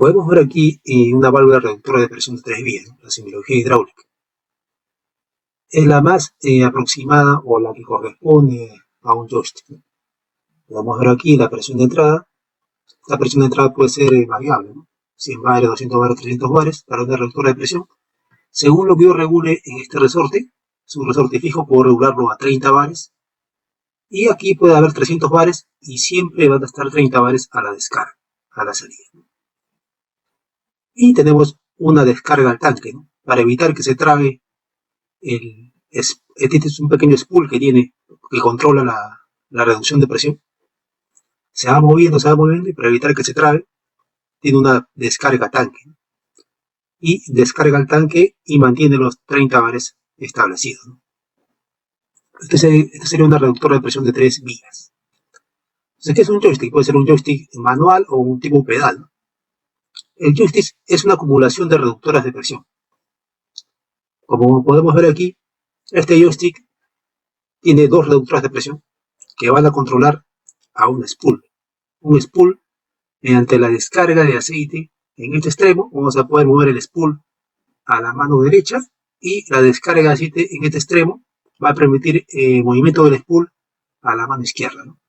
Podemos ver aquí una válvula reductora de presión de 3 vías, ¿no? La semiología hidráulica. Es la más aproximada o la que corresponde a un joystick, ¿no? Podemos ver aquí la presión de entrada. La presión de entrada puede ser variable, ¿no? 100 bares, 200 bares, 300 bares para una reductora de presión. Según lo que yo regule en este resorte, es un resorte fijo, puedo regularlo a 30 bares. Y aquí puede haber 300 bares y siempre van a estar 30 bares a la descarga, a la salida, ¿no? Y tenemos una descarga al tanque, ¿no? Para evitar que se trabe este es un pequeño spool que controla la reducción de presión. Se va moviendo y para evitar que se trabe, tiene una descarga tanque, ¿no? Y descarga el tanque y mantiene los 30 bares establecidos, ¿no? Esta sería una reductora de presión de 3 vías. Entonces, ¿qué es un joystick? Puede ser un joystick manual o un tipo pedal, ¿no? El joystick es una acumulación de reductoras de presión. Como podemos ver aquí, este joystick tiene dos reductoras de presión que van a controlar a un spool. Un spool, mediante la descarga de aceite en este extremo, vamos a poder mover el spool a la mano derecha y la descarga de aceite en este extremo va a permitir el movimiento del spool a la mano izquierda, ¿no?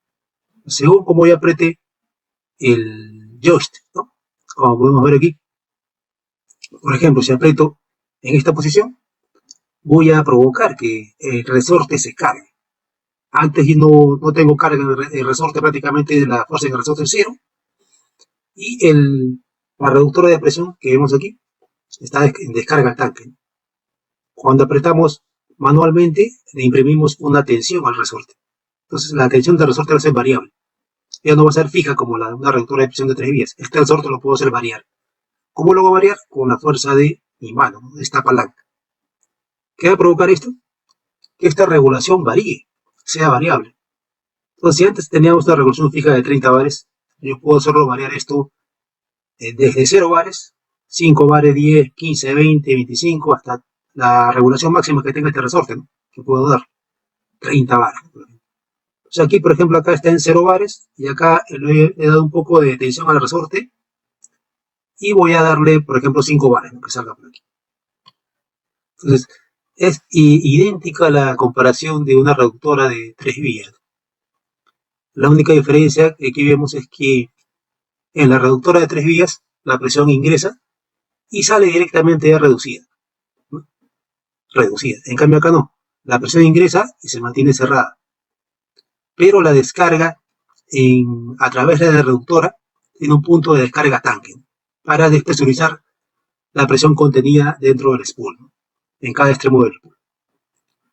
Según como yo apriete el joystick, ¿no? Como podemos ver aquí, por ejemplo, si aprieto en esta posición, voy a provocar que el resorte se cargue. Antes yo no tengo carga en el resorte, prácticamente la fuerza en el resorte es cero. Y la reductora de presión que vemos aquí está en descarga al tanque. Cuando apretamos manualmente, le imprimimos una tensión al resorte. Entonces la tensión del resorte va a ser variable. Ya no va a ser fija como una reductora de presión de 3 vías. Este resorte lo puedo hacer variar. ¿Cómo lo voy a variar? Con la fuerza de mi mano, de esta palanca. ¿Qué va a provocar esto? Que esta regulación varíe, sea variable. Entonces, si antes teníamos una regulación fija de 30 bares, yo puedo hacerlo variar esto desde 0 bares, 5 bares, 10, 15, 20, 25, hasta la regulación máxima que tenga este resorte, ¿no? Que puedo dar, 30 bares. O sea, aquí, por ejemplo, acá está en 0 bares, y acá le he dado un poco de tensión al resorte, y voy a darle, por ejemplo, 5 bares, ¿no? Que salga por aquí. Entonces, es idéntica a la comparación de una reductora de 3 vías. La única diferencia que aquí vemos es que en la reductora de 3 vías la presión ingresa y sale directamente ya reducida, ¿no? Reducida. En cambio acá no. La presión ingresa y se mantiene cerrada. Pero la descarga a través de la reductora tiene un punto de descarga tanque, ¿no? Para despresurizar la presión contenida dentro del spool, ¿no? En cada extremo del spool.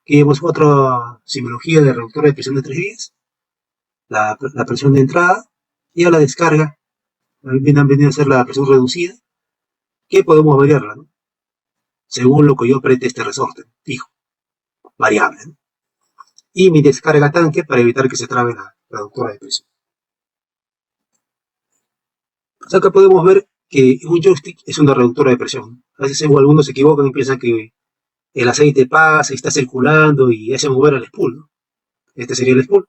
Aquí vemos otra simbología de reductora de presión de 3 vías. La presión de entrada y a la descarga viene a ser la presión reducida, que podemos variarla, ¿no? Según lo que yo apriete este resorte, fijo, variable, ¿no? Y mi descarga tanque para evitar que se trabe la reductora de presión. Pues acá podemos ver que un joystick es una reductora de presión. A veces algunos se equivocan y piensan que el aceite pasa y está circulando y hace mover al spool, ¿no? Este sería el spool.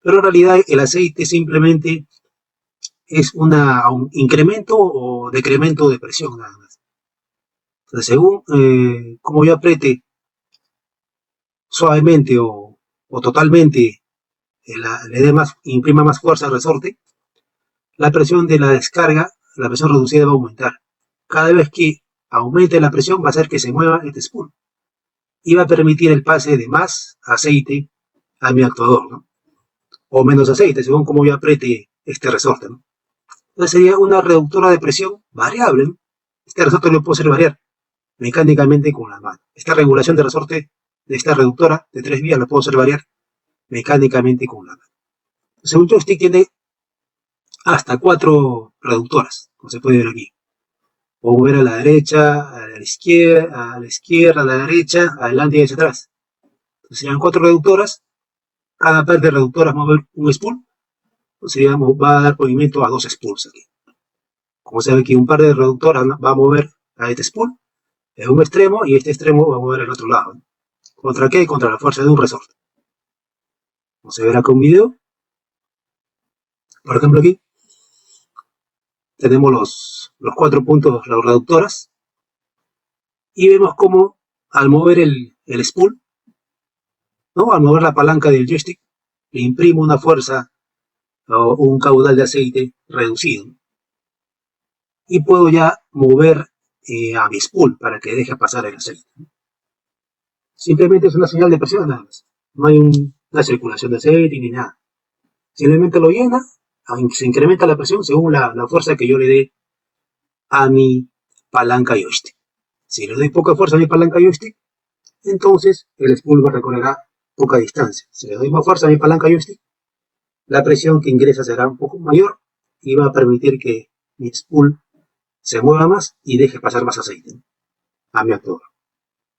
Pero en realidad el aceite simplemente es un incremento o decremento de presión nada más. Entonces, según como yo apriete suavemente o totalmente, imprima más fuerza al resorte, la presión de la descarga, la presión reducida va a aumentar. Cada vez que aumente la presión va a hacer que se mueva este spool y va a permitir el pase de más aceite a mi actuador, ¿no? O menos aceite, según como yo apriete este resorte, ¿no? Entonces sería una reductora de presión variable, ¿no? Este resorte lo puedo hacer variar mecánicamente con la mano. Esta regulación de resorte de esta reductora de 3 vías la puedo hacer variar mecánicamente con la mano. Entonces un joystick tiene hasta 4 reductoras, como se puede ver aquí. Puedo mover a la derecha, a la izquierda, a la derecha, adelante y hacia atrás. Entonces serían 4 reductoras. Cada par de reductoras va a mover un spool. Entonces va a dar movimiento a 2 spools aquí. Como se ve aquí, un par de reductoras va a mover a este spool en un extremo y este extremo va a mover al otro lado, ¿no? ¿Contra qué? Contra la fuerza de un resorte. Como se verá con un video. Por ejemplo aquí, tenemos los 4 puntos, las reductoras, y vemos cómo al mover el spool, ¿no? Al mover la palanca del joystick, le imprimo una fuerza o un caudal de aceite reducido. Y puedo ya mover a mi spool para que deje pasar el aceite. Simplemente es una señal de presión nada más. No hay una circulación de aceite ni nada. Simplemente lo llena, se incrementa la presión según la fuerza que yo le dé a mi palanca joystick. Si le doy poca fuerza a mi palanca joystick, entonces el spool recorrerá poca distancia. Si le doy más fuerza a mi palanca joystick, la presión que ingresa será un poco mayor y va a permitir que mi spool se mueva más y deje pasar más aceite a mi actor.